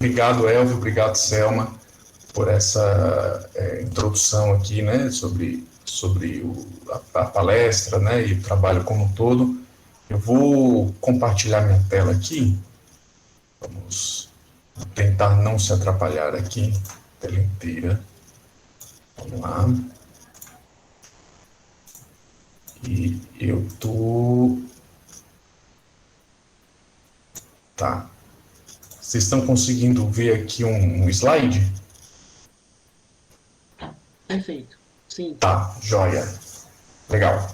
Obrigado, Elvio, obrigado, Selma, por essa introdução aqui, né, sobre a palestra, né, e o trabalho como um todo. Eu vou compartilhar minha tela aqui. Vamos tentar não se atrapalhar aqui, tela inteira. Vamos lá. E eu tô... Tá. Vocês estão conseguindo ver aqui um slide? Perfeito. Sim. Tá, joia. Legal.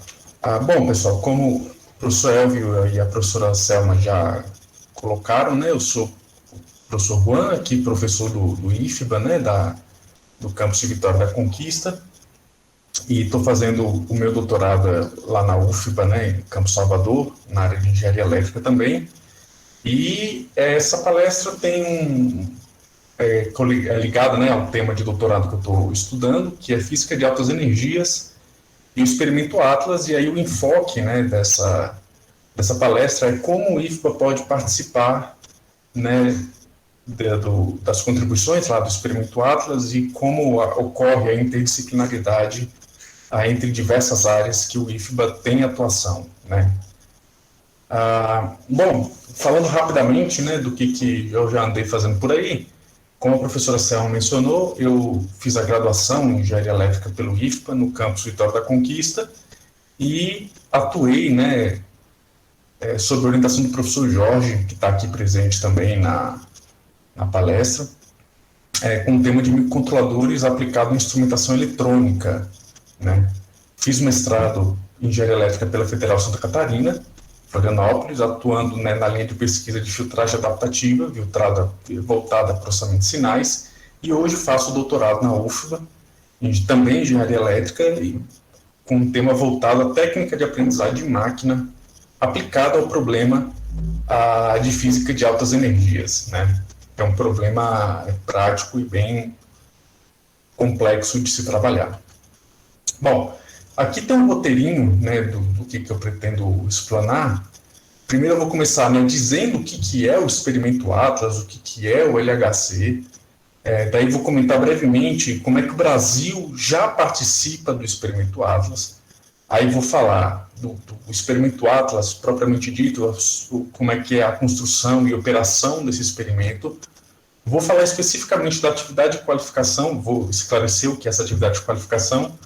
Bom, pessoal, como o professor Elvio e a professora Selma já colocaram, né, eu sou o professor Juan, aqui professor do IFBA, né, do campus de Vitória da Conquista, e estou fazendo o meu doutorado lá na UFBA, né, em Campos Salvador, na área de engenharia elétrica também, e essa palestra é ligada, né, ao tema de doutorado que eu estou estudando, que é física de altas energias e o experimento Atlas, e aí o enfoque, né, dessa palestra é como o IFBA pode participar, né, das contribuições lá do experimento Atlas e como ocorre a interdisciplinaridade entre diversas áreas que o IFBA tem atuação, né. Bom, falando rapidamente, né, do que eu já andei fazendo por aí, como a professora Selma mencionou, eu fiz a graduação em engenharia elétrica pelo IFBA, no campus Vitória da Conquista, e atuei, né, sob a orientação do professor Jorge, que está aqui presente também na palestra, com o tema de microcontroladores aplicado em instrumentação eletrônica, né. Fiz mestrado em engenharia elétrica pela Federal Santa Catarina, Florianópolis, atuando, né, na linha de pesquisa de filtragem adaptativa, voltada a processamento de sinais, e hoje faço doutorado na UFBA, também em engenharia elétrica, e com um tema voltado à técnica de aprendizagem de máquina aplicada ao problema de física de altas energias, né? É um problema prático e bem complexo de se trabalhar. Bom, aqui tem um roteirinho, né, do que eu pretendo explanar. Primeiro eu vou começar, né, dizendo o que é o experimento Atlas, o que é o LHC. Daí vou comentar brevemente como é que o Brasil já participa do experimento Atlas. Aí vou falar do experimento Atlas propriamente dito, como é que é a construção e operação desse experimento. Vou falar especificamente da atividade de qualificação, vou esclarecer o que é essa atividade de qualificação,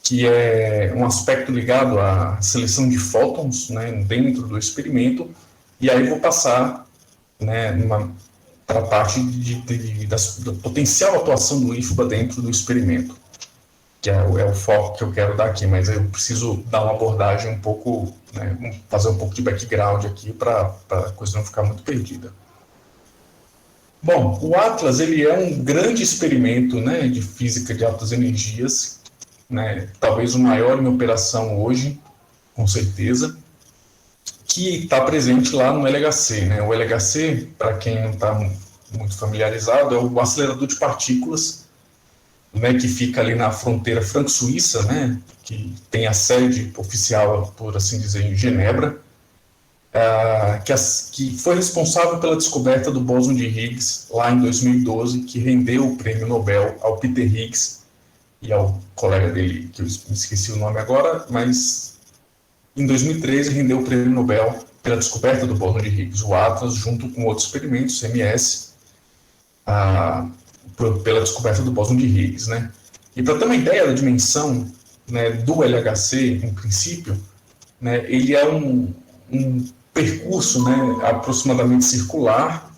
que é um aspecto ligado à seleção de fótons, né, dentro do experimento, e aí vou passar, né, para a parte da potencial atuação do IFBA dentro do experimento, que é o foco que eu quero dar aqui, mas eu preciso dar uma abordagem um pouco, né, fazer um pouco de background aqui para a coisa não ficar muito perdida. Bom, o Atlas ele é um grande experimento, né, de física de altas energias, né, talvez o maior em operação hoje, com certeza, que está presente lá no LHC. Né? O LHC, para quem não está muito familiarizado, é o acelerador de partículas, né, que fica ali na fronteira franco-suíça, né, que tem a sede oficial, por assim dizer, em Genebra, que foi responsável pela descoberta do bóson de Higgs lá em 2012, que rendeu o prêmio Nobel ao Peter Higgs e ao colega dele, que eu esqueci o nome agora, mas em 2013 rendeu o prêmio Nobel pela descoberta do bóson de Higgs, o Atlas, junto com outros experimentos, MS, pela descoberta do bóson de Higgs. Né? E para ter uma ideia da dimensão, né, do LHC, em princípio, né, ele é um percurso, né, aproximadamente circular,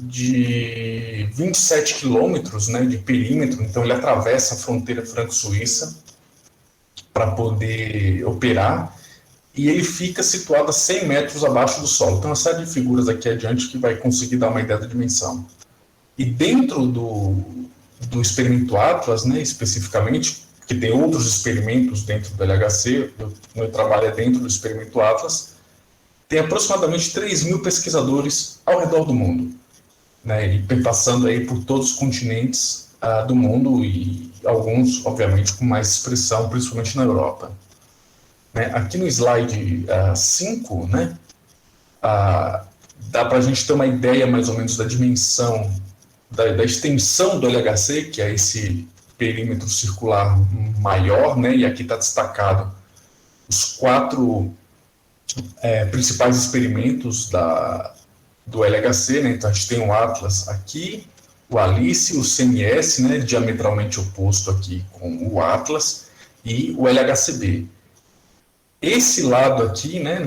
de 27 quilômetros, né, de perímetro, então ele atravessa a fronteira franco-suíça para poder operar, e ele fica situado a 100 metros abaixo do solo. Tem uma série de figuras aqui adiante que vai conseguir dar uma ideia da dimensão. E dentro do experimento Atlas, né, especificamente, que tem outros experimentos dentro do LHC, meu trabalho é dentro do experimento Atlas, tem aproximadamente 3.000 pesquisadores ao redor do mundo, né, e passando aí por todos os continentes do mundo, e alguns, obviamente, com mais expressão, principalmente na Europa. Né, aqui no slide 5, né, dá para a gente ter uma ideia mais ou menos da dimensão, da extensão do LHC, que é esse perímetro circular maior, né? E aqui está destacado os 4 principais experimentos do LHC, né? Então a gente tem o Atlas aqui, o Alice, o CMS, né? Diametralmente oposto aqui com o Atlas, e o LHCb. Esse lado aqui, né?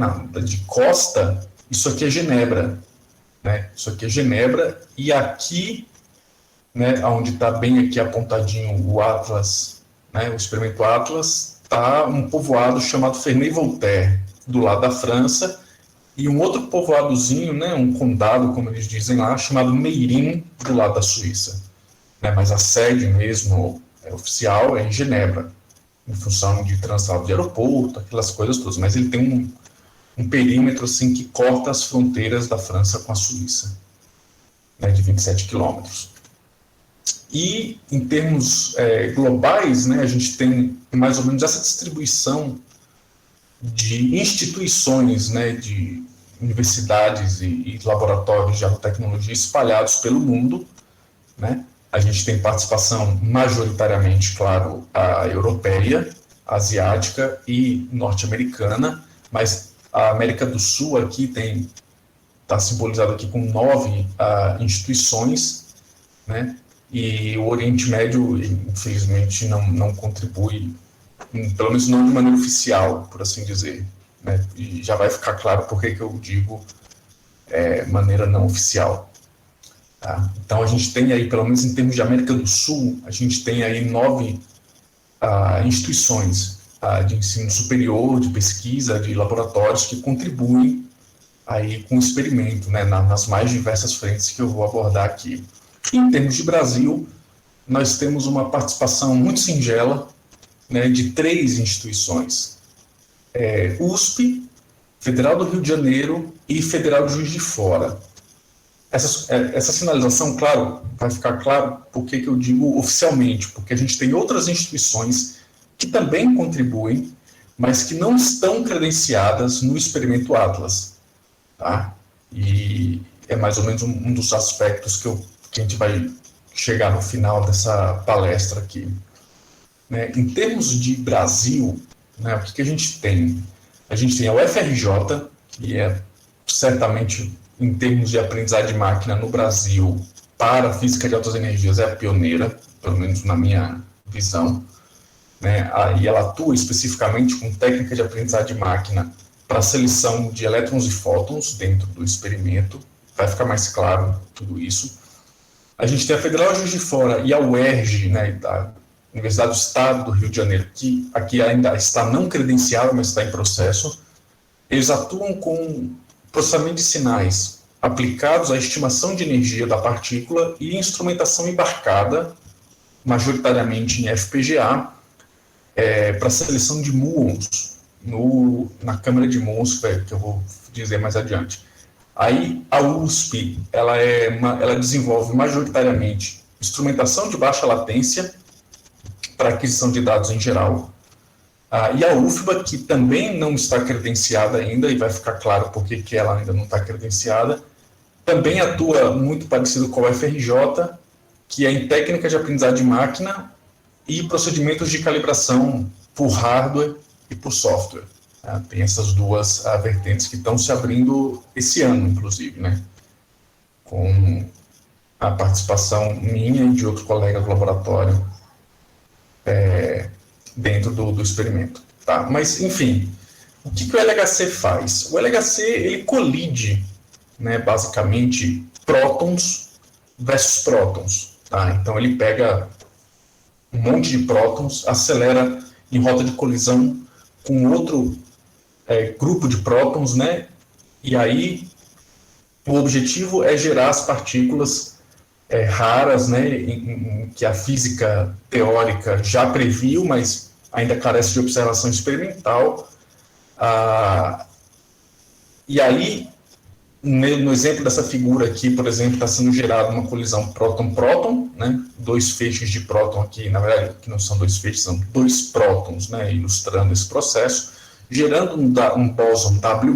De costa, isso aqui é Genebra, né? Isso aqui é Genebra, e aqui, né? Onde está bem aqui apontadinho o Atlas, né? O experimento Atlas, está um povoado chamado Ferney-Voltaire, do lado da França, e um outro povoadozinho, né, um condado, como eles dizem lá, chamado Meyrin, do lado da Suíça. Né, mas a sede mesmo oficial é em Genebra, em função de translado de aeroporto, aquelas coisas todas. Mas ele tem um perímetro assim, que corta as fronteiras da França com a Suíça, né, de 27 quilômetros. E, em termos globais, né, a gente tem mais ou menos essa distribuição de instituições, né, de universidades e laboratórios de agrotecnologia espalhados pelo mundo, né? A gente tem participação majoritariamente, claro, a europeia, asiática e norte-americana, mas a América do Sul aqui está simbolizado aqui com 9 instituições, né? E o Oriente Médio, infelizmente, não contribui, pelo menos não de maneira oficial, por assim dizer, né? E já vai ficar claro por que eu digo maneira não oficial. Tá? Então a gente tem aí, pelo menos em termos de América do Sul, a gente tem aí 9 instituições de ensino superior, de pesquisa, de laboratórios que contribuem aí com o experimento, né, nas mais diversas frentes que eu vou abordar aqui. Em termos de Brasil, nós temos uma participação muito singela, né, de 3 instituições, USP, Federal do Rio de Janeiro e Federal de Juiz de Fora. Essa sinalização, claro, vai ficar claro porque que eu digo oficialmente, porque a gente tem outras instituições que também contribuem, mas que não estão credenciadas no experimento Atlas. Tá? E é mais ou menos um dos aspectos que a gente vai chegar no final dessa palestra aqui. Né? Em termos de Brasil, né, o que a gente tem? A gente tem a UFRJ, que é certamente, em termos de aprendizagem de máquina no Brasil, para a física de altas energias, é a pioneira, pelo menos na minha visão. Né? E ela atua especificamente com técnica de aprendizagem de máquina para a seleção de elétrons e fótons dentro do experimento. Vai ficar mais claro tudo isso. A gente tem a Federal de Juiz de Fora e a UERJ, né, da Universidade do Estado do Rio de Janeiro, que aqui ainda está não credenciada, mas está em processo. Eles atuam com processamento de sinais aplicados à estimação de energia da partícula e instrumentação embarcada, majoritariamente em FPGA, para a seleção de muons na câmara de muons, que eu vou dizer mais adiante. Aí a USP ela desenvolve majoritariamente instrumentação de baixa latência para aquisição de dados em geral. E a UFBA, que também não está credenciada ainda, e vai ficar claro por que ela ainda não está credenciada, também atua muito parecido com a UFRJ, que é em técnica de aprendizagem de máquina e procedimentos de calibração por hardware e por software. Tem essas duas vertentes que estão se abrindo esse ano, inclusive, né? Com a participação minha e de outro colega do laboratório dentro do experimento. Tá? Mas, enfim, o que o LHC faz? O LHC ele colide, né, basicamente, prótons versus prótons. Tá? Então, ele pega um monte de prótons, acelera em rota de colisão com outro grupo de prótons, né? E aí o objetivo é gerar as partículas raras, né? Que a física teórica já previu, mas ainda carece de observação experimental. E aí, no exemplo dessa figura aqui, por exemplo, está sendo gerada uma colisão próton-próton, né? 2 feixes de próton aqui, na verdade, que não são 2 feixes, são 2 prótons, né? Ilustrando esse processo, gerando um bóson W-,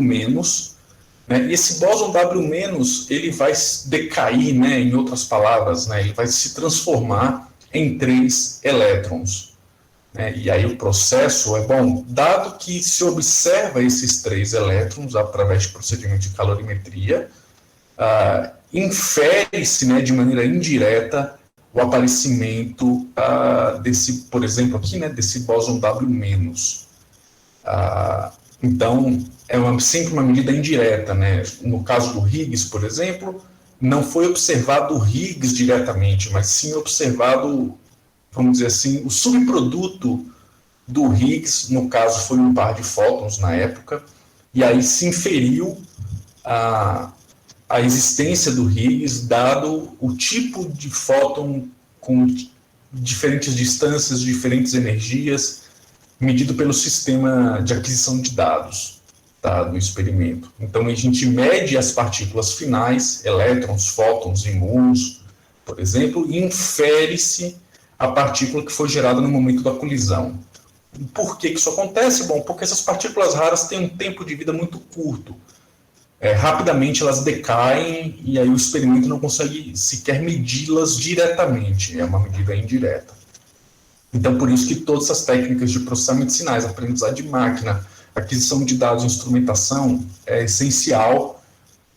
né? E esse bóson W-, ele vai decair, né, em outras palavras, né, ele vai se transformar em 3 elétrons. Né? E aí o processo é bom, dado que se observa esses 3 elétrons através de procedimento de calorimetria, infere-se, né, de maneira indireta o aparecimento desse, por exemplo, aqui, né, desse bóson W-. Então, sempre uma medida indireta, né? No caso do Higgs, por exemplo, não foi observado o Higgs diretamente, mas sim observado, vamos dizer assim, o subproduto do Higgs, no caso foi um par de fótons na época, e aí se inferiu a existência do Higgs, dado o tipo de fóton com diferentes distâncias, diferentes energias, medido pelo sistema de aquisição de dados, tá, do experimento. Então, a gente mede as partículas finais, elétrons, fótons e muons, por exemplo, e infere-se a partícula que foi gerada no momento da colisão. Por que isso acontece? Bom, porque essas partículas raras têm um tempo de vida muito curto. Rapidamente elas decaem e aí o experimento não consegue sequer medi-las diretamente, é uma medida indireta. Então, por isso que todas as técnicas de processamento de sinais, aprendizagem de máquina, aquisição de dados, instrumentação, é essencial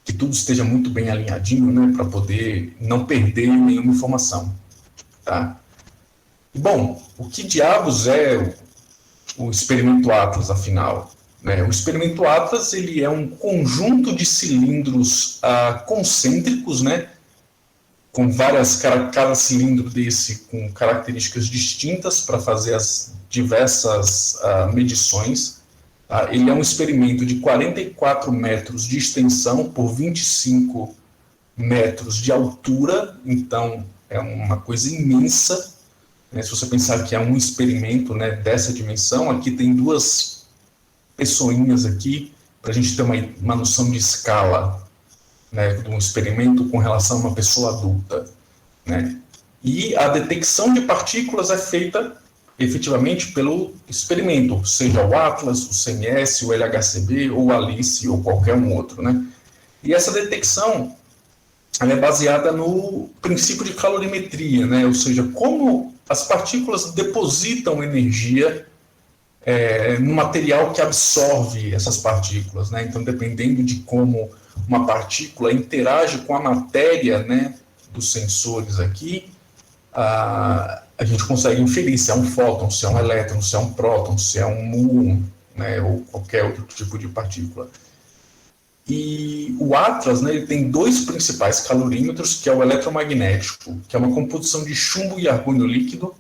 que tudo esteja muito bem alinhadinho, né, para poder não perder nenhuma informação. Tá? Bom, o que diabos é o experimento Atlas, afinal? O experimento Atlas ele é um conjunto de cilindros concêntricos, né, com cada cilindro desse com características distintas para fazer as diversas medições. Ele é um experimento de 44 metros de extensão por 25 metros de altura, então é uma coisa imensa. Né? Se você pensar que é um experimento, né, dessa dimensão, aqui tem 2 pessoinhas aqui, para a gente ter uma noção de escala, né, de um experimento com relação a uma pessoa adulta. Né? E a detecção de partículas é feita efetivamente pelo experimento, seja o Atlas, o CMS, o LHCb, ou o ALICE, ou qualquer um outro. Né? E essa detecção ela é baseada no princípio de calorimetria, né? Ou seja, como as partículas depositam energia no material que absorve essas partículas, né? Então, dependendo de como uma partícula interage com a matéria, né, dos sensores aqui, a gente consegue inferir se é um fóton, se é um elétron, se é um próton, se é um muon, né, ou qualquer outro tipo de partícula. E o Atlas, né, ele tem 2 principais calorímetros, que é o eletromagnético, que é uma composição de chumbo e argônio líquido,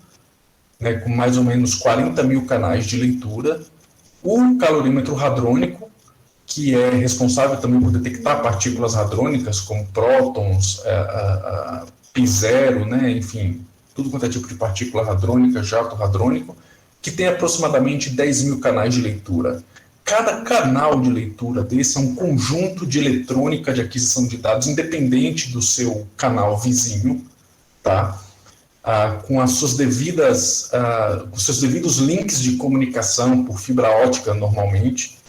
né, com mais ou menos 40 mil canais de leitura, o calorímetro hadrônico, que é responsável também por detectar partículas hadrônicas, como prótons, π0, né, enfim, tudo quanto é tipo de partícula hadrônica, jato hadrônico, que tem aproximadamente 10 mil canais de leitura. Cada canal de leitura desse é um conjunto de eletrônica de aquisição de dados, independente do seu canal vizinho, tá? Com as suas devidas, com seus devidos links de comunicação por fibra ótica, normalmente,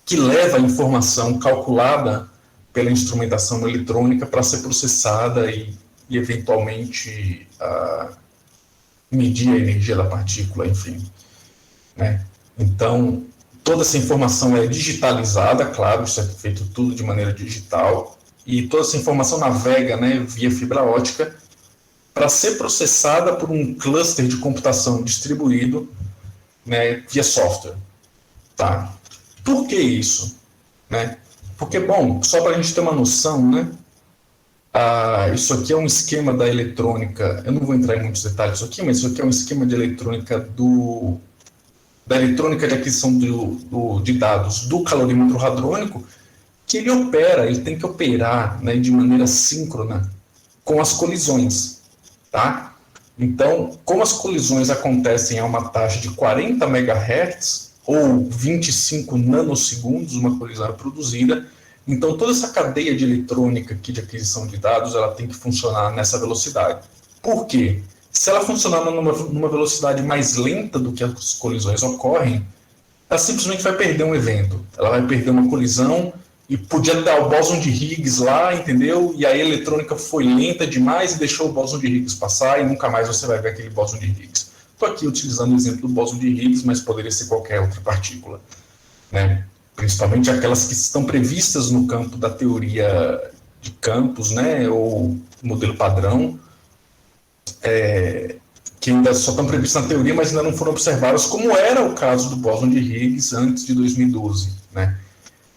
que leva a informação calculada pela instrumentação eletrônica para ser processada e eventualmente, medir a energia da partícula, enfim. Né? Então, toda essa informação é digitalizada, claro, isso é feito tudo de maneira digital, e toda essa informação navega, né, via fibra ótica, para ser processada por um cluster de computação distribuído, né, via software. Tá? Por que isso? Né? Porque, bom, só para a gente ter uma noção, né, isso aqui é um esquema da eletrônica, eu não vou entrar em muitos detalhes aqui, mas isso aqui é um esquema de eletrônica da eletrônica de aquisição de dados do calorímetro hadrônico, que ele tem que operar, né, de maneira síncrona com as colisões. Tá? Então, como as colisões acontecem a uma taxa de 40 MHz ou 25 nanosegundos, uma colisão é produzida, então toda essa cadeia de eletrônica aqui de aquisição de dados ela tem que funcionar nessa velocidade. Por quê? Se ela funcionar numa velocidade mais lenta do que as colisões ocorrem, ela simplesmente vai perder um evento. Ela vai perder uma colisão e podia dar o bóson de Higgs lá, entendeu? E a eletrônica foi lenta demais e deixou o bóson de Higgs passar e nunca mais você vai ver aquele bóson de Higgs. Estou aqui utilizando o exemplo do bóson de Higgs, mas poderia ser qualquer outra partícula, né? Principalmente aquelas que estão previstas no campo da teoria de campos, né? Ou modelo padrão, que ainda só estão previstas na teoria, mas ainda não foram observadas, como era o caso do bóson de Higgs antes de 2012, né?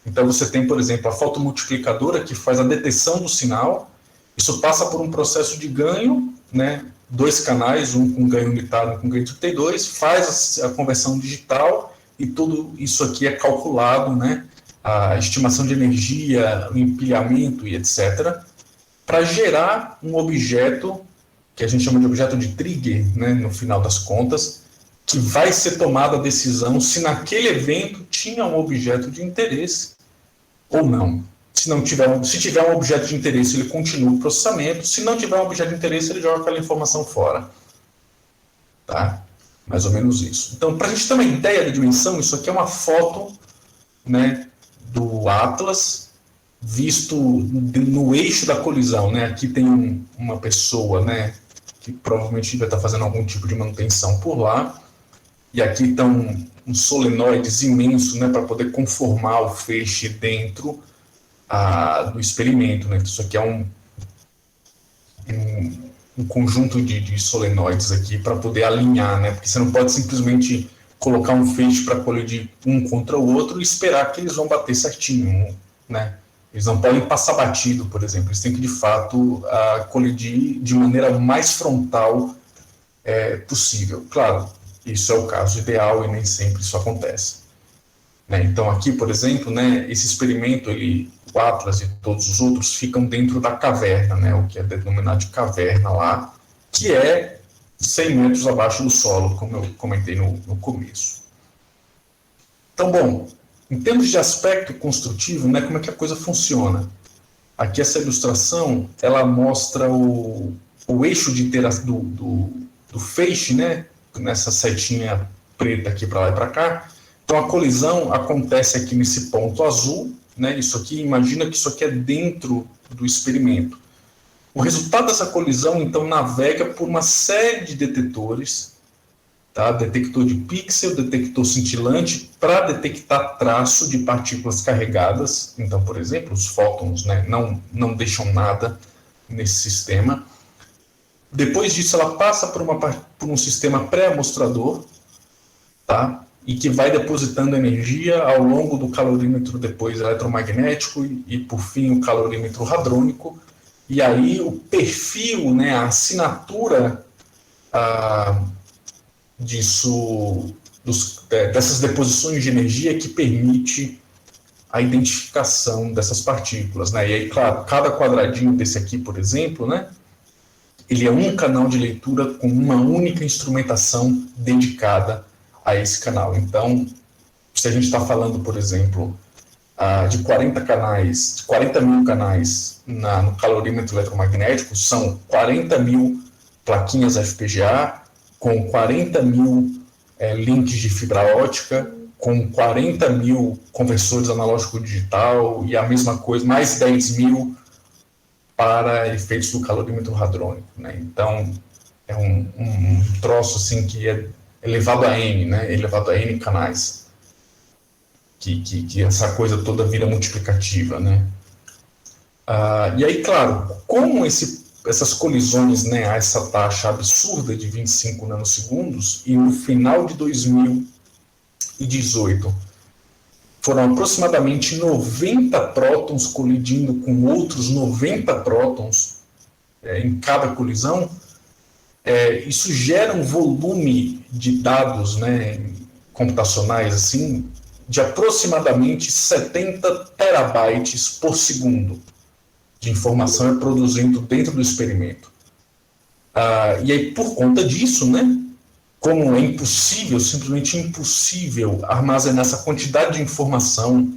Então você tem, por exemplo, a fotomultiplicadora que faz a detecção do sinal. Isso passa por um processo de ganho, né? 2 canais, um com ganho unitário, um com ganho 32, faz a conversão digital e tudo isso aqui é calculado, né? A estimação de energia, o empilhamento e etc., para gerar um objeto que a gente chama de objeto de trigger, né? No final das contas, que vai ser tomada a decisão se naquele evento tinha um objeto de interesse ou não. Se tiver um objeto de interesse, ele continua o processamento. Se não tiver um objeto de interesse, ele joga aquela informação fora. Tá? Mais ou menos isso. Então, para a gente ter uma ideia da dimensão, isso aqui é uma foto, né, do Atlas visto no eixo da colisão, né? Aqui tem uma pessoa, né, que provavelmente vai estar fazendo algum tipo de manutenção por lá. E aqui estão uns solenoides imensos, né, para poder conformar o feixe dentro do experimento, né? Isso aqui é um conjunto de solenoides aqui para poder alinhar, né? Porque você não pode simplesmente colocar um feixe para colidir um contra o outro e esperar que eles vão bater certinho, né? Eles não podem passar batido, por exemplo. Eles têm que, de fato, colidir de maneira mais frontal possível. Claro, isso é o caso ideal e nem sempre isso acontece. Né? Então, aqui, por exemplo, né, esse experimento, o Atlas e todos os outros ficam dentro da caverna, né, o que é denominado de caverna lá, que é 100 metros abaixo do solo, como eu comentei no começo. Então, bom, em termos de aspecto construtivo, né, como é que a coisa funciona? Aqui essa ilustração, ela mostra o eixo de interação do feixe, né, nessa setinha preta aqui para lá e para cá. Então a colisão acontece aqui nesse ponto azul, né? Isso aqui, imagina que isso aqui é dentro do experimento. O resultado dessa colisão, então, navega por uma série de detetores, tá? Detector de pixel, detector cintilante, para detectar traço de partículas carregadas. Então, por exemplo, os fótons, né, não deixam nada nesse sistema. Depois disso, ela passa por um sistema pré-amostrador, tá? E que vai depositando energia ao longo do calorímetro depois eletromagnético e por fim, o calorímetro hadrônico. E aí o perfil, né, a assinatura dessas deposições de energia que permite a identificação dessas partículas, né? E aí, claro, cada quadradinho desse aqui, por exemplo, né, ele é um canal de leitura com uma única instrumentação dedicada a esse canal. Então, se a gente está falando, por exemplo, de 40 mil canais no calorímetro eletromagnético, são 40 mil plaquinhas FPGA, com 40 mil links de fibra ótica, com 40 mil conversores analógico-digital e a mesma coisa, mais 10 mil para efeitos do calorímetro hadrônico, né? Então, é um troço assim que é elevado a N, né? Elevado a N canais. Que essa coisa toda vira multiplicativa, né? E aí, claro, como essas colisões, né, a essa taxa absurda de 25 nanosegundos, e no final de 2018 foram aproximadamente 90 prótons colidindo com outros 90 prótons em cada colisão, isso gera um volume de dados, né, computacionais assim, de aproximadamente 70 terabytes por segundo de informação produzindo dentro do experimento. E aí, por conta disso, né, como é impossível, simplesmente impossível armazenar essa quantidade de informação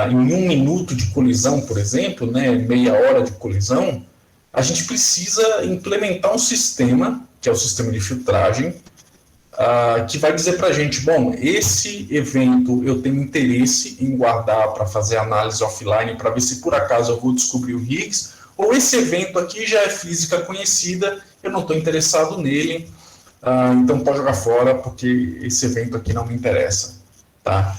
em 1 minuto de colisão, por exemplo, né, meia hora de colisão, a gente precisa implementar um sistema, que é o sistema de filtragem, que vai dizer para a gente, bom, esse evento eu tenho interesse em guardar para fazer análise offline, para ver se por acaso eu vou descobrir o Higgs, ou esse evento aqui já é física conhecida, eu não estou interessado nele, então pode jogar fora, porque esse evento aqui não me interessa, tá?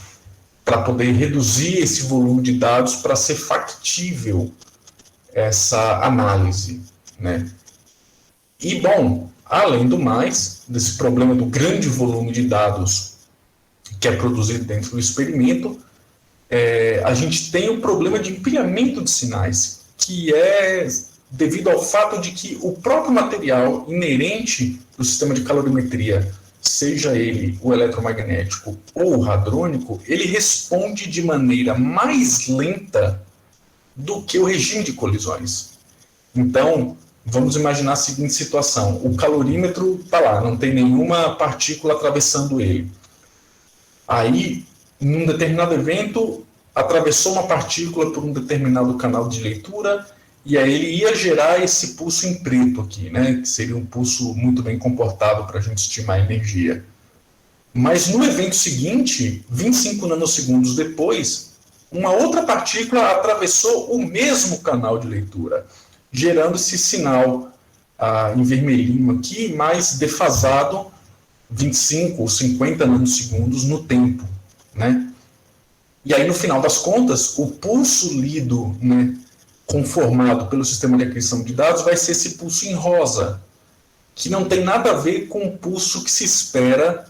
Para poder reduzir esse volume de dados para ser factível essa análise, né? E, bom, além do mais, desse problema do grande volume de dados que é produzido dentro do experimento, a gente tem o problema de empilhamento de sinais, que é devido ao fato de que o próprio material inerente do sistema de calorimetria, seja ele o eletromagnético ou o hadrônico, ele responde de maneira mais lenta do que o regime de colisões. Então, vamos imaginar a seguinte situação: o calorímetro está lá, não tem nenhuma partícula atravessando ele. Aí, num determinado evento, atravessou uma partícula por um determinado canal de leitura, e aí ele ia gerar esse pulso em preto aqui, né? Que seria um pulso muito bem comportado para a gente estimar a energia. Mas no evento seguinte, 25 nanosegundos depois, uma outra partícula atravessou o mesmo canal de leitura, gerando esse sinal em vermelhinho aqui, mais defasado, 25 ou 50 nanosegundos no tempo, né? E aí, no final das contas, o pulso lido, né, conformado pelo sistema de aquisição de dados, vai ser esse pulso em rosa, que não tem nada a ver com o pulso que se espera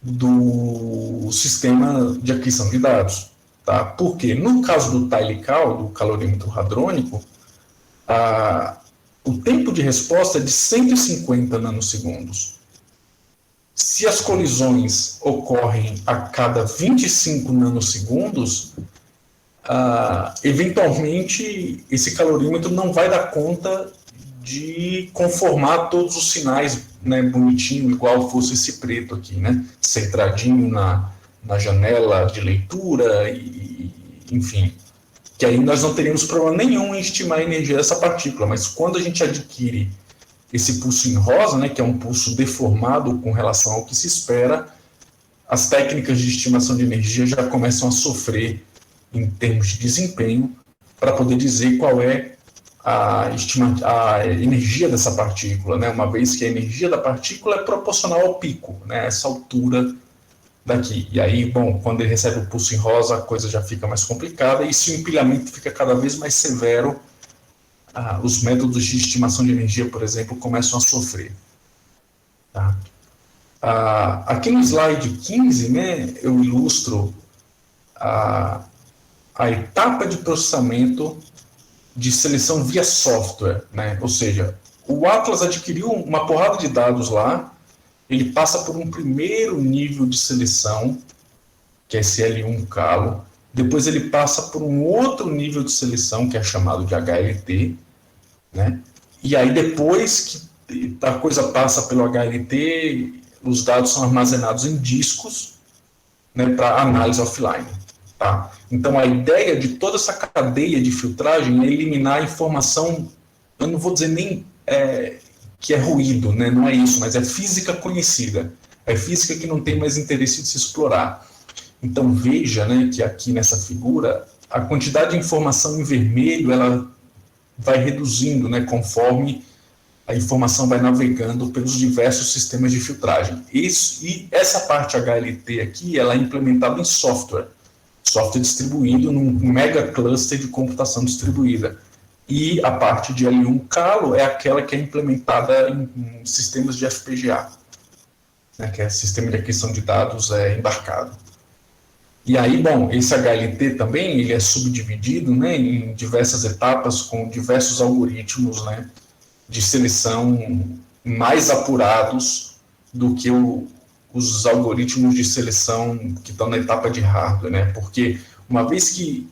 do sistema de aquisição de dados. Tá? Porque, no caso do Tylical, do calorímetro hadrônico, o tempo de resposta é de 150 nanosegundos. Se as colisões ocorrem a cada 25 nanosegundos, eventualmente esse calorímetro não vai dar conta de conformar todos os sinais, né, bonitinho, igual fosse esse preto aqui, né, centradinho na janela de leitura, enfim. Que aí nós não teríamos problema nenhum em estimar a energia dessa partícula, mas quando a gente adquire esse pulso em rosa, né, que é um pulso deformado com relação ao que se espera, as técnicas de estimação de energia já começam a sofrer em termos de desempenho para poder dizer qual é a energia dessa partícula, né, uma vez que a energia da partícula é proporcional ao pico, né, essa altura daqui. E aí, bom, quando ele recebe o pulso em rosa, a coisa já fica mais complicada, e se o empilhamento fica cada vez mais severo, os métodos de estimação de energia, por exemplo, começam a sofrer. Tá? Aqui no slide 15, né, eu ilustro a etapa de processamento de seleção via software, né? Ou seja, o Atlas adquiriu uma porrada de dados lá, ele passa por um primeiro nível de seleção, que é esse L1 calo, depois ele passa por um outro nível de seleção, que é chamado de HLT, né? E aí depois que a coisa passa pelo HLT, os dados são armazenados em discos, né, para análise offline. Tá? Então a ideia de toda essa cadeia de filtragem é eliminar a informação, eu não vou dizer nem que é ruído, né? Não é isso, mas é física conhecida, é física que não tem mais interesse de se explorar. Então veja, né, que aqui nessa figura, a quantidade de informação em vermelho, ela vai reduzindo, né, conforme a informação vai navegando pelos diversos sistemas de filtragem. E essa parte HLT aqui, ela é implementada em software distribuído num mega cluster de computação distribuída. E a parte de L1 calo é aquela que é implementada em sistemas de FPGA, né, que é sistema de aquisição de dados embarcado. E aí, bom, esse HLT também ele é subdividido, né, em diversas etapas com diversos algoritmos, né, de seleção mais apurados do que os algoritmos de seleção que estão na etapa de hardware, né, porque uma vez que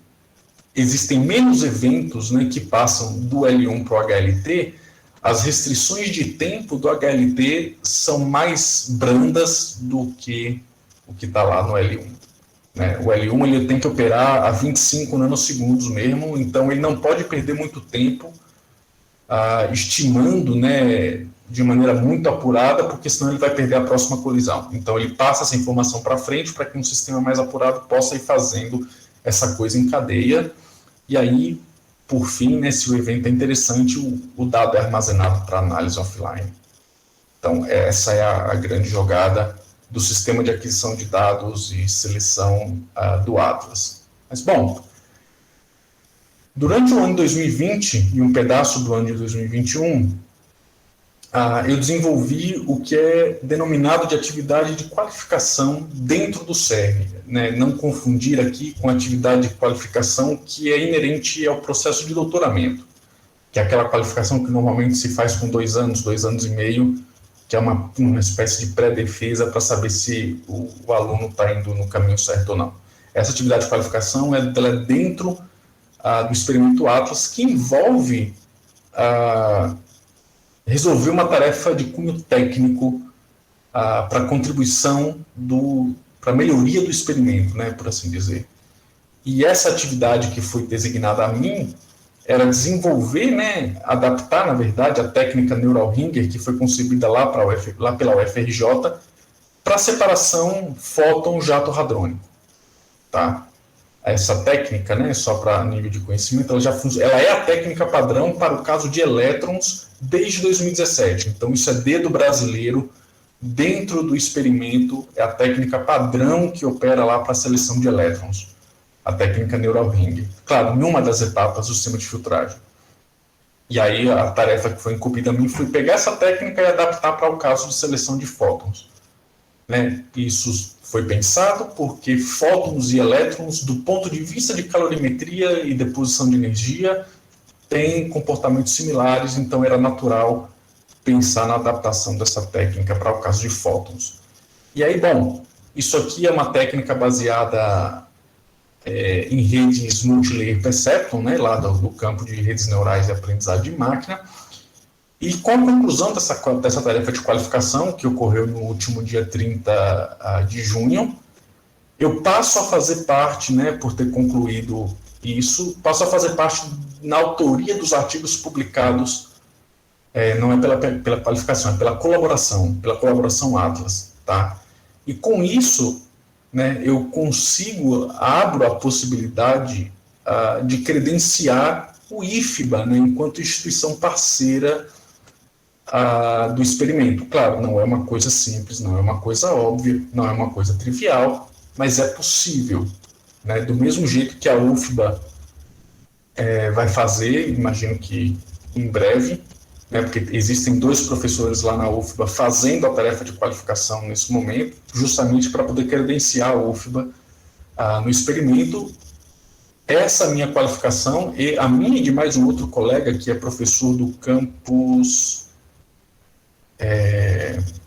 existem menos eventos, né, que passam do L1 para o HLT, as restrições de tempo do HLT são mais brandas do que o que está lá no L1. Né? O L1 ele tem que operar a 25 nanosegundos mesmo, então ele não pode perder muito tempo estimando, né, de maneira muito apurada, porque senão ele vai perder a próxima colisão. Então ele passa essa informação para frente para que um sistema mais apurado possa ir fazendo essa coisa em cadeia. E aí, por fim, né, se o evento é interessante, o dado é armazenado para análise offline. Então essa é a grande jogada do sistema de aquisição de dados e seleção do Atlas. Mas, bom, durante o ano de 2020 e um pedaço do ano de 2021, eu desenvolvi o que é denominado de atividade de qualificação dentro do CERN, né? Não confundir aqui com a atividade de qualificação que é inerente ao processo de doutoramento, que é aquela qualificação que normalmente se faz com 2 anos e meio, que é uma espécie de pré-defesa para saber se o aluno está indo no caminho certo ou não. Essa atividade de qualificação é dentro do experimento Atlas, que envolve resolver uma tarefa de cunho técnico para contribuição para a melhoria do experimento, né, por assim dizer. E essa atividade que foi designada a mim era desenvolver, né, adaptar, na verdade, a técnica Neural Ringer, que foi concebida lá pela UFRJ, para separação fóton-jato hadrônico. Tá? Essa técnica, né, só para nível de conhecimento, ela é a técnica padrão para o caso de elétrons desde 2017. Então, isso é dedo brasileiro dentro do experimento, é a técnica padrão que opera lá para a seleção de elétrons, a técnica Neural Ringer. Claro, em uma das etapas do sistema de filtragem. E aí, a tarefa que foi incumbida a mim foi pegar essa técnica e adaptar para o caso de seleção de fótons. Né? Isso foi pensado porque fótons e elétrons, do ponto de vista de calorimetria e deposição de energia, têm comportamentos similares, então era natural pensar na adaptação dessa técnica para o caso de fótons. E aí, bom, isso aqui é uma técnica baseada em redes multilayer perceptron, né, lá do campo de redes neurais e aprendizado de máquina. E com a conclusão dessa tarefa de qualificação, que ocorreu no último dia 30 de junho, eu passo a fazer parte, né, por ter concluído isso, passo a fazer parte na autoria dos artigos publicados, não é pela qualificação, é pela colaboração Atlas. Tá? E com isso, né, eu abro a possibilidade de credenciar o IFBA, né, enquanto instituição parceira do experimento. Claro, não é uma coisa simples, não é uma coisa óbvia, não é uma coisa trivial, mas é possível. Né? Do mesmo jeito que a UFBA vai fazer, imagino que em breve, né, porque existem 2 professores lá na UFBA fazendo a tarefa de qualificação nesse momento, justamente para poder credenciar a UFBA no experimento. Essa minha qualificação, e a minha e de mais um outro colega, que é professor do campus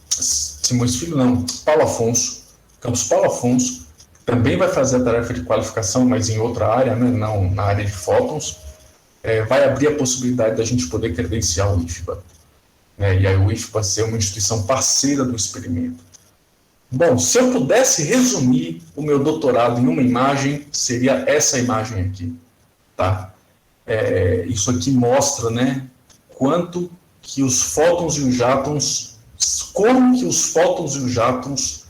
Simões Filho, não, Paulo Afonso, campus Paulo Afonso, também vai fazer a tarefa de qualificação, mas em outra área, né, não na área de fótons, vai abrir a possibilidade da gente poder credenciar o IFBA. Né, e aí o IFBA ser uma instituição parceira do experimento. Bom, se eu pudesse resumir o meu doutorado em uma imagem, seria essa imagem aqui. Tá? Isso aqui mostra, né, quanto que os fótons e os játons, como que os fótons e os játons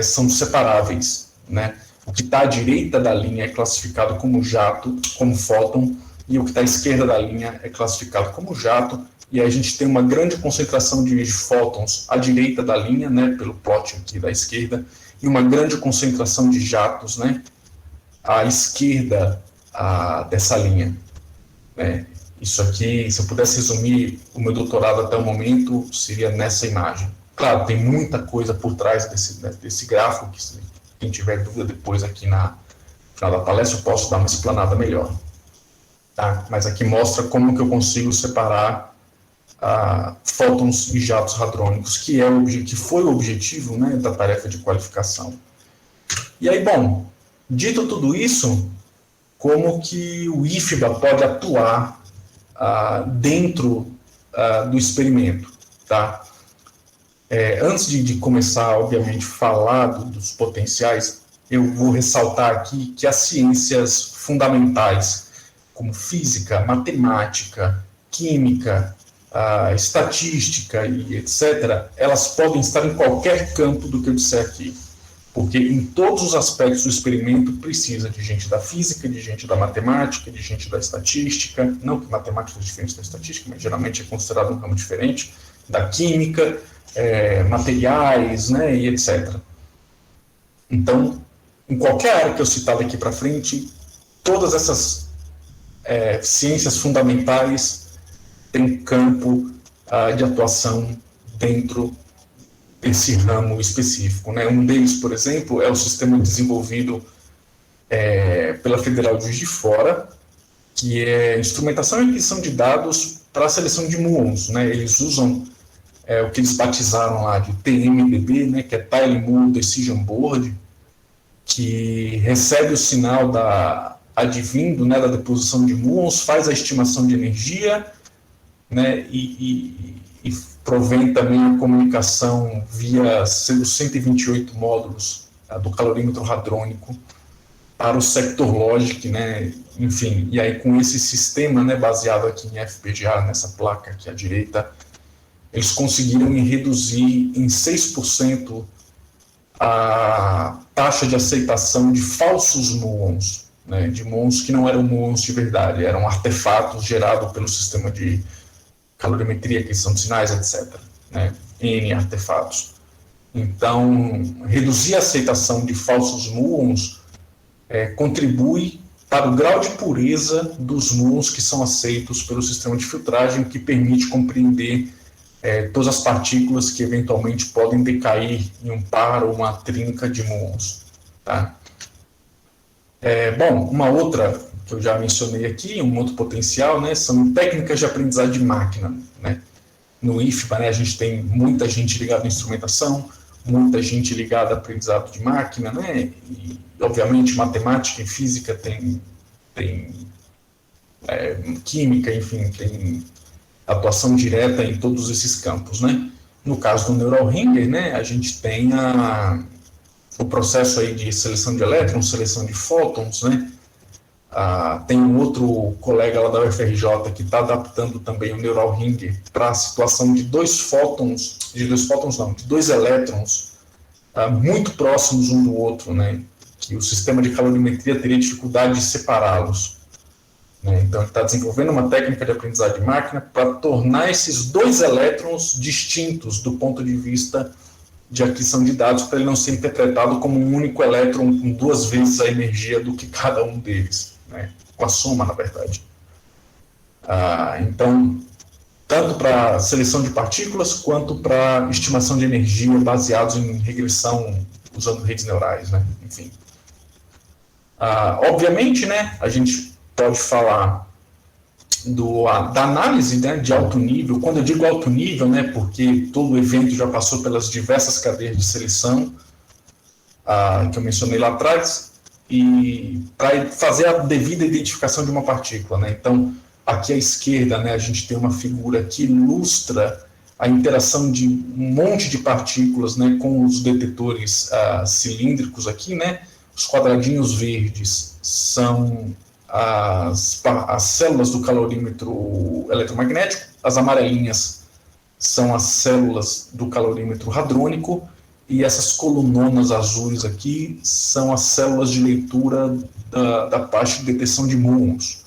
são separáveis. Né? O que está à direita da linha é classificado como jato, como fóton, e o que está à esquerda da linha é classificado como jato, e aí a gente tem uma grande concentração de fótons à direita da linha, né, pelo plot aqui da esquerda, e uma grande concentração de jatos, né, à esquerda dessa linha. Isso aqui, se eu pudesse resumir o meu doutorado até o momento, seria nessa imagem. Claro, tem muita coisa por trás desse gráfico, que se quem tiver dúvida depois aqui no final da palestra, eu posso dar uma explanada melhor. Tá? Mas aqui mostra como que eu consigo separar fótons e jatos hadrônicos, que foi o objetivo, né, da tarefa de qualificação. E aí, bom, dito tudo isso, como que o IFBA pode atuar dentro do experimento, tá? Antes de começar, obviamente, falar dos potenciais, eu vou ressaltar aqui que as ciências fundamentais, como física, matemática, química, a estatística e etc., elas podem estar em qualquer campo do que eu disser aqui. Porque em todos os aspectos do experimento precisa de gente da física, de gente da matemática, de gente da estatística, não que matemática é diferente da estatística, mas geralmente é considerado um ramo diferente, da química, materiais, né, e etc. Então, em qualquer área que eu citar daqui para frente, todas essas ciências fundamentais têm campo de atuação dentro desse ramo específico, né? Um deles, por exemplo, é o sistema desenvolvido pela Federal de Juiz de Fora, que é instrumentação e aquisição de dados para a seleção de muons, né? Eles usam o que eles batizaram lá de TMDB, né? Que é Tile Muon Decision Board, que recebe o sinal advindo, né, da deposição de muons, faz a estimação de energia, né, e provém também a comunicação via os 128 módulos do calorímetro hadrônico para o Sector Logic, né, enfim, e aí com esse sistema, né, baseado aqui em FPGA, nessa placa aqui à direita, eles conseguiram reduzir em 6% a taxa de aceitação de falsos muons, né, de muons que não eram muons de verdade, eram artefatos gerados pelo sistema de calorimetria, aquisição de sinais, etc., né, N artefatos. Então, reduzir a aceitação de falsos muons contribui para o grau de pureza dos muons que são aceitos pelo sistema de filtragem, que permite compreender todas as partículas que eventualmente podem decair em um par ou uma trinca de muons. Tá? Bom, uma outra que eu já mencionei aqui, um outro potencial, né, são técnicas de aprendizagem de máquina. Né? No IFBA, né, a gente tem muita gente ligada à instrumentação, muita gente ligada a aprendizado de máquina, né, e obviamente matemática e física tem química, enfim, tem atuação direta em todos esses campos, né. No caso do Neural Ringer, né, a gente tem o processo aí de seleção de elétrons, seleção de fótons, né. Tem um outro colega lá da UFRJ que está adaptando também o Neural Ringer para a situação de dois elétrons muito próximos um do outro, né, que o sistema de calorimetria teria dificuldade de separá-los. Né, então ele está desenvolvendo uma técnica de aprendizagem de máquina para tornar esses dois elétrons distintos do ponto de vista de aquisição de dados, para ele não ser interpretado como um único elétron com duas vezes a energia do que cada um deles, né? Com a soma, na verdade. Então, tanto para seleção de partículas, quanto para estimação de energia baseados em regressão usando redes neurais, né? Enfim. Obviamente, né, a gente pode falar da análise, né, de alto nível. Quando eu digo alto nível, né, porque todo o evento já passou pelas diversas cadeias de seleção que eu mencionei lá atrás, e para fazer a devida identificação de uma partícula, né. Então, aqui à esquerda, né, a gente tem uma figura que ilustra a interação de um monte de partículas, né, com os detetores cilíndricos aqui, né. Os quadradinhos verdes são as células do calorímetro eletromagnético, as amarelinhas são as células do calorímetro hadrônico, e essas colunonas azuis aqui são as células de leitura da parte de detecção de muons.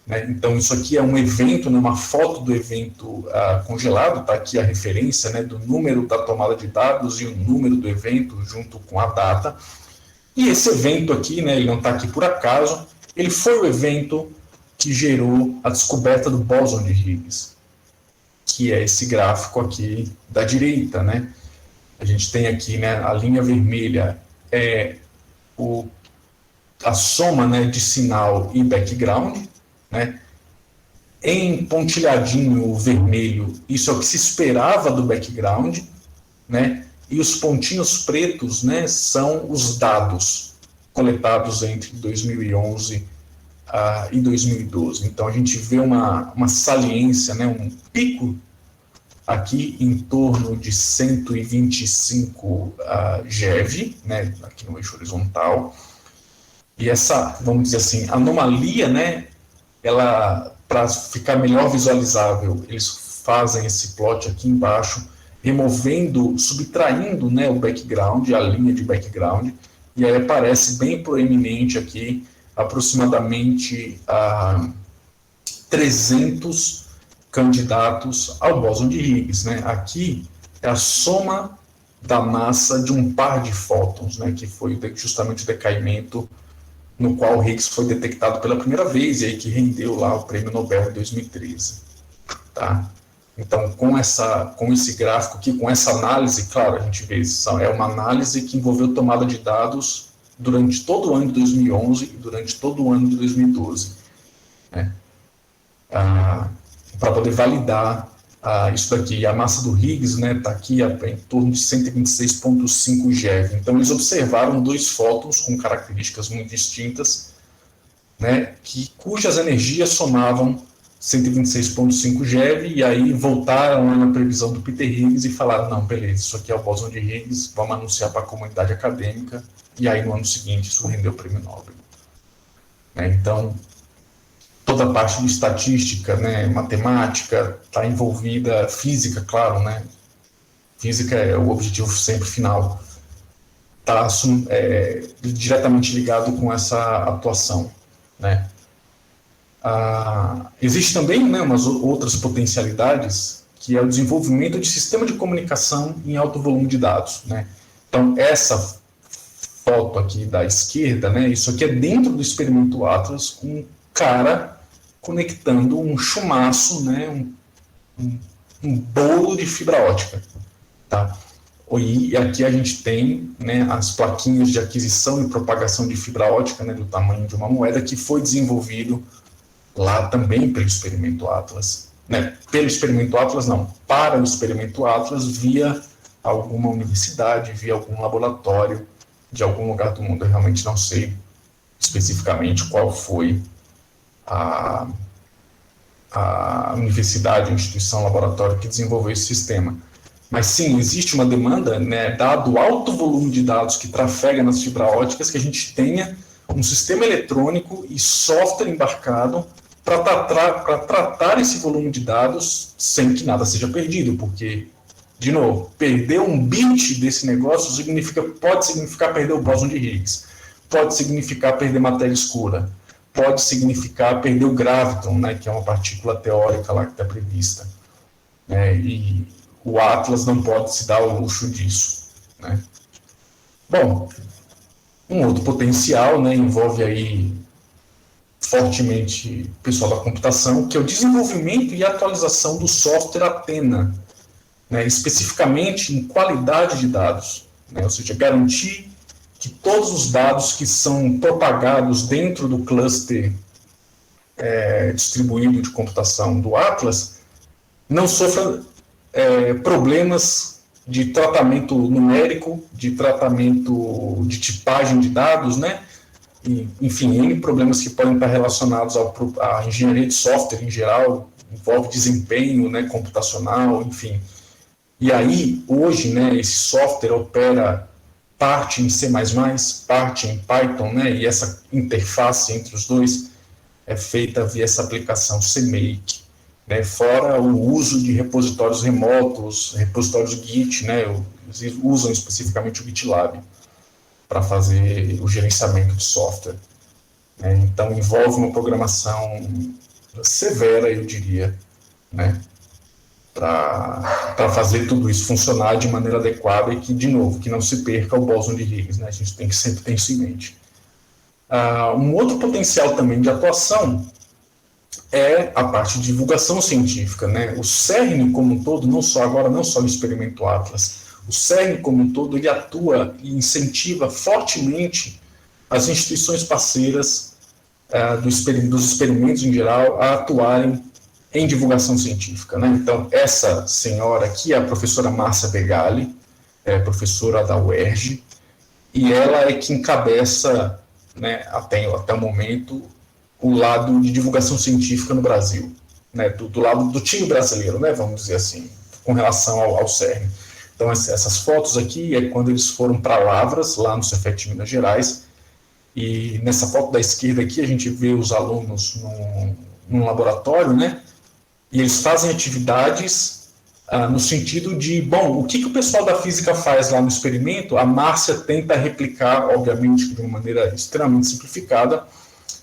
Né? Então, isso aqui é um evento, né, uma foto do evento congelado, está aqui a referência, né, do número da tomada de dados e o número do evento junto com a data. E esse evento aqui, né, ele não está aqui por acaso, ele foi o evento que gerou a descoberta do bóson de Higgs, que é esse gráfico aqui da direita, né? A gente tem aqui, né, a linha vermelha a soma, né, de sinal e background, né? Em pontilhadinho vermelho, isso é o que se esperava do background, né? E os pontinhos pretos, né, são os dados coletados entre 2011 e 2012. Então, a gente vê uma saliência, né, um pico aqui em torno de 125 GeV, né, aqui no eixo horizontal. E essa, vamos dizer assim, anomalia, né, ela, para ficar melhor visualizável, eles fazem esse plot aqui embaixo, removendo, subtraindo, né, o background, a linha de background, e aí aparece bem proeminente aqui, aproximadamente 300 candidatos ao bóson de Higgs, né? Aqui é a soma da massa de um par de fótons, né, que foi justamente o decaimento no qual Higgs foi detectado pela primeira vez, e aí que rendeu lá o Prêmio Nobel em 2013. Tá? Então, com esse gráfico aqui, com essa análise, claro, a gente vê, é uma análise que envolveu tomada de dados durante todo o ano de 2011 e durante todo o ano de 2012, né? Para poder validar isso daqui. A massa do Higgs, né, está aqui em torno de 126,5 GeV. Então, eles observaram dois fótons com características muito distintas, né, cujas energias somavam 126,5 GeV, e aí voltaram lá na previsão do Peter Higgs e falaram, não, beleza, isso aqui é o bóson de Higgs, vamos anunciar para a comunidade acadêmica, e aí no ano seguinte isso rendeu o Prêmio Nobel. Então, toda a parte de estatística, né, matemática, está envolvida, física, claro, né, física é o objetivo sempre final, está diretamente ligado com essa atuação, né. Existe também, né, umas outras potencialidades, que é o desenvolvimento de sistema de comunicação em alto volume de dados, né. Então, essa foto aqui da esquerda, né, isso aqui é dentro do experimento Atlas, com um cara conectando um chumaço, né, um bolo de fibra ótica, tá? E aqui a gente tem, né, as plaquinhas de aquisição e propagação de fibra ótica, né, do tamanho de uma moeda, que foi desenvolvido lá também pelo experimento Atlas, né, pelo experimento Atlas não, para o experimento Atlas via alguma universidade, via algum laboratório de algum lugar do mundo. Eu realmente não sei especificamente qual foi a universidade, a instituição, laboratório que desenvolveu esse sistema. Mas sim, existe uma demanda, né, dado o alto volume de dados que trafega nas fibras óticas, que a gente tenha um sistema eletrônico e software embarcado para tratar esse volume de dados sem que nada seja perdido, porque, de novo, perder um bit desse negócio pode significar perder o bóson de Higgs, pode significar perder matéria escura, pode significar perder o graviton, né, que é uma partícula teórica lá que está prevista. E o Atlas não pode se dar o luxo disso, né. Bom, um outro potencial, né, envolve aí fortemente o pessoal da computação, que é o desenvolvimento e atualização do software Athena, né, especificamente em qualidade de dados, né, ou seja, garantir que todos os dados que são propagados dentro do cluster distribuído de computação do Atlas não sofram problemas de tratamento numérico, de tratamento de tipagem de dados, né? E, enfim, N problemas que podem estar relacionados à engenharia de software em geral, envolve desempenho, né, computacional, enfim. E aí, hoje, né, esse software opera parte em C++, parte em Python, né, e essa interface entre os dois é feita via essa aplicação CMake, né, fora o uso de repositórios remotos, repositórios Git, né, eles usam especificamente o GitLab para fazer o gerenciamento de software. Né, então, envolve uma programação severa, eu diria, né, para fazer tudo isso funcionar de maneira adequada e que, de novo, que não se perca o bóson de Higgs, né, a gente tem que sempre ter isso em mente. Um outro potencial também de atuação é a parte de divulgação científica, né? O CERN como um todo, não só o experimento Atlas, o CERN como um todo, ele atua e incentiva fortemente as instituições parceiras dos experimentos em geral a atuarem em divulgação científica, né? Então, essa senhora aqui é a professora Márcia Begali, professora da UERJ, e ela é que encabeça, né, até o momento, o lado de divulgação científica no Brasil, né, do lado do time brasileiro, né, vamos dizer assim, com relação ao CERN. Então, essas fotos aqui é quando eles foram para Lavras, lá no Cefet, Minas Gerais, e nessa foto da esquerda aqui a gente vê os alunos num laboratório, né, e eles fazem atividades no sentido de, bom, o que o pessoal da física faz lá no experimento, a Márcia tenta replicar, obviamente, de uma maneira extremamente simplificada,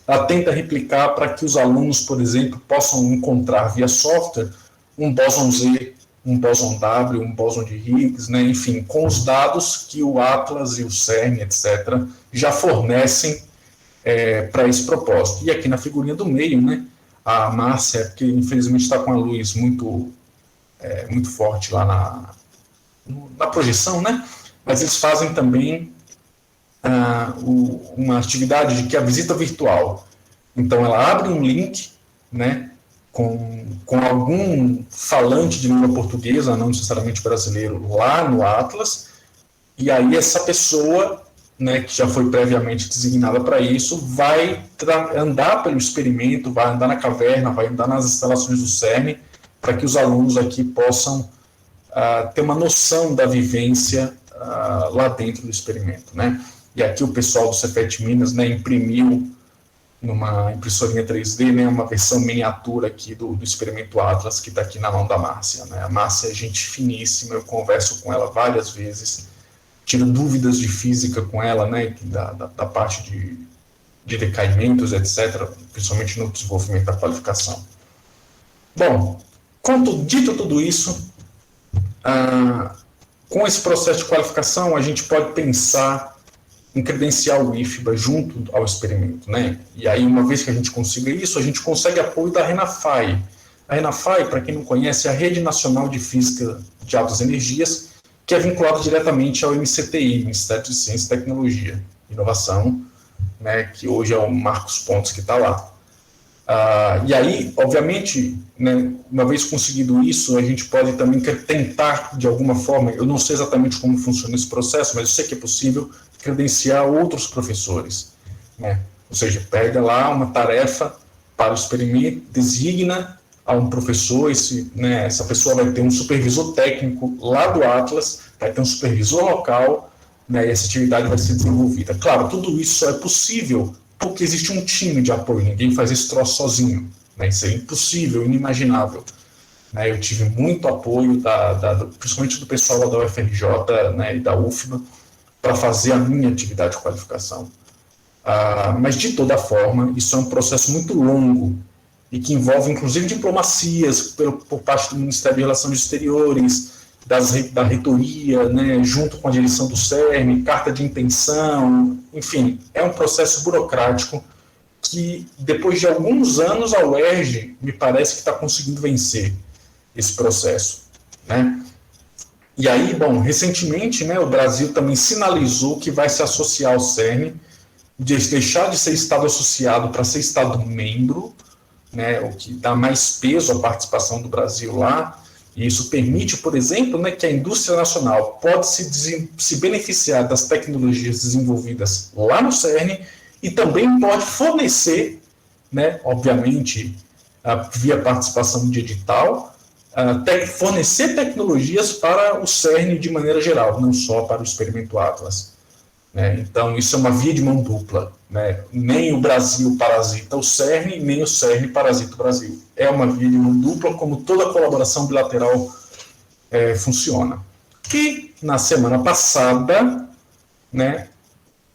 ela tenta replicar para que os alunos, por exemplo, possam encontrar via software um bóson Z, um bóson W, um bóson de Higgs, né, enfim, com os dados que o Atlas e o CERN, etc., já fornecem para esse propósito. E aqui na figurinha do meio, né, a Márcia, que infelizmente está com a luz muito forte lá na projeção, né, mas eles fazem também uma atividade de que é a visita virtual. Então, ela abre um link, né, com algum falante de língua portuguesa, não necessariamente brasileiro, lá no Atlas, e aí essa pessoa, né, que já foi previamente designada para isso, vai andar pelo experimento, vai andar na caverna, vai andar nas instalações do CERN, para que os alunos aqui possam ter uma noção da vivência lá dentro do experimento, né? E aqui o pessoal do Cefet Minas, né, imprimiu numa impressorinha 3D, né, uma versão miniatura aqui do experimento Atlas, que está aqui na mão da Márcia, né? A Márcia é gente finíssima, eu converso com ela várias vezes, tiro dúvidas de física com ela, né, da parte de decaimentos, etc., principalmente no desenvolvimento da qualificação. Bom, dito tudo isso, com esse processo de qualificação, a gente pode pensar em credenciar o IFBA junto ao experimento, né? E aí, uma vez que a gente consiga isso, a gente consegue apoio da RENAFAI. A RENAFAI, para quem não conhece, é a Rede Nacional de Física de Altas Energias, que é vinculada diretamente ao MCTI, Ministério de Ciência, Tecnologia e Inovação, né, que hoje é o Marcos Pontes que está lá. E aí, obviamente, né, uma vez conseguido isso, a gente pode também tentar, de alguma forma, eu não sei exatamente como funciona esse processo, mas eu sei que é possível credenciar outros professores, né? Ou seja, pega lá uma tarefa para o experimento, designa a um professor, essa pessoa vai ter um supervisor técnico lá do Atlas, vai ter um supervisor local, né, e essa atividade vai ser desenvolvida. Claro, tudo isso só é possível porque existe um time de apoio, ninguém faz esse troço sozinho, né? Isso é impossível, inimaginável. Né? Eu tive muito apoio, principalmente do pessoal lá da UFRJ, né, e da UFBA, para fazer a minha atividade de qualificação. Mas, de toda forma, isso é um processo muito longo e que envolve, inclusive, diplomacias por parte do Ministério de Relações Exteriores, da reitoria, né, junto com a direção do CERN, carta de intenção, enfim, é um processo burocrático que, depois de alguns anos, a UERJ me parece que está conseguindo vencer esse processo, né? E aí, bom, recentemente, né, o Brasil também sinalizou que vai se associar ao CERN, deixar de ser Estado associado para ser Estado membro, né, o que dá mais peso à participação do Brasil lá, e isso permite, por exemplo, né, que a indústria nacional pode se beneficiar das tecnologias desenvolvidas lá no CERN e também pode fornecer, né, obviamente, via participação de edital, fornecer tecnologias para o CERN de maneira geral, não só para o experimento Atlas. Né? Então, isso é uma via de mão dupla. Né? Nem o Brasil parasita o CERN, nem o CERN parasita o Brasil. É uma via de mão dupla, como toda colaboração bilateral funciona. E, na semana passada, né,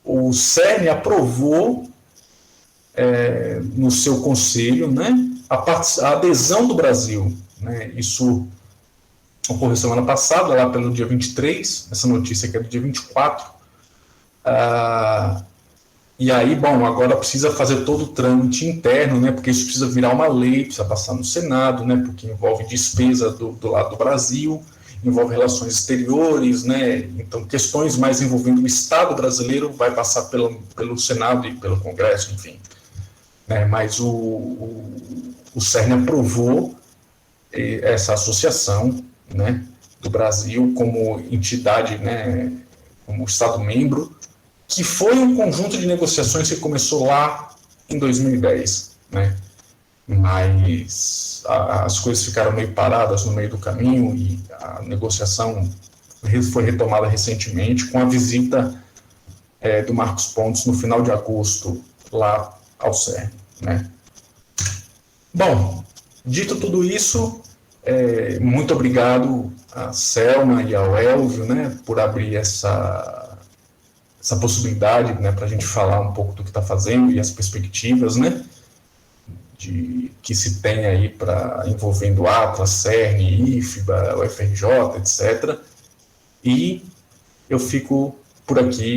o CERN aprovou, no seu conselho, né, a adesão do Brasil. Né? Isso ocorreu semana passada, lá pelo dia 23, essa notícia aqui é do dia 24, e aí, bom, agora precisa fazer todo o trâmite interno, né, porque isso precisa virar uma lei, precisa passar no Senado, né, porque envolve despesa do lado do Brasil, envolve relações exteriores, né, então questões mais envolvendo o Estado brasileiro vai passar pelo Senado e pelo Congresso, enfim. Né, mas o CERN aprovou essa associação, né, do Brasil como entidade, né, como Estado-membro, que foi um conjunto de negociações que começou lá em 2010, né? Mas as coisas ficaram meio paradas no meio do caminho e a negociação foi retomada recentemente com a visita do Marcos Pontes no final de agosto lá ao CERN, né? Bom, Dito tudo isso, muito obrigado a Selma e ao Elvio, né, por abrir essa possibilidade, né, para a gente falar um pouco do que está fazendo e as perspectivas, né, que se tem aí para envolvendo Atlas, CERN, IFBA, UFRJ, etc. E eu fico por aqui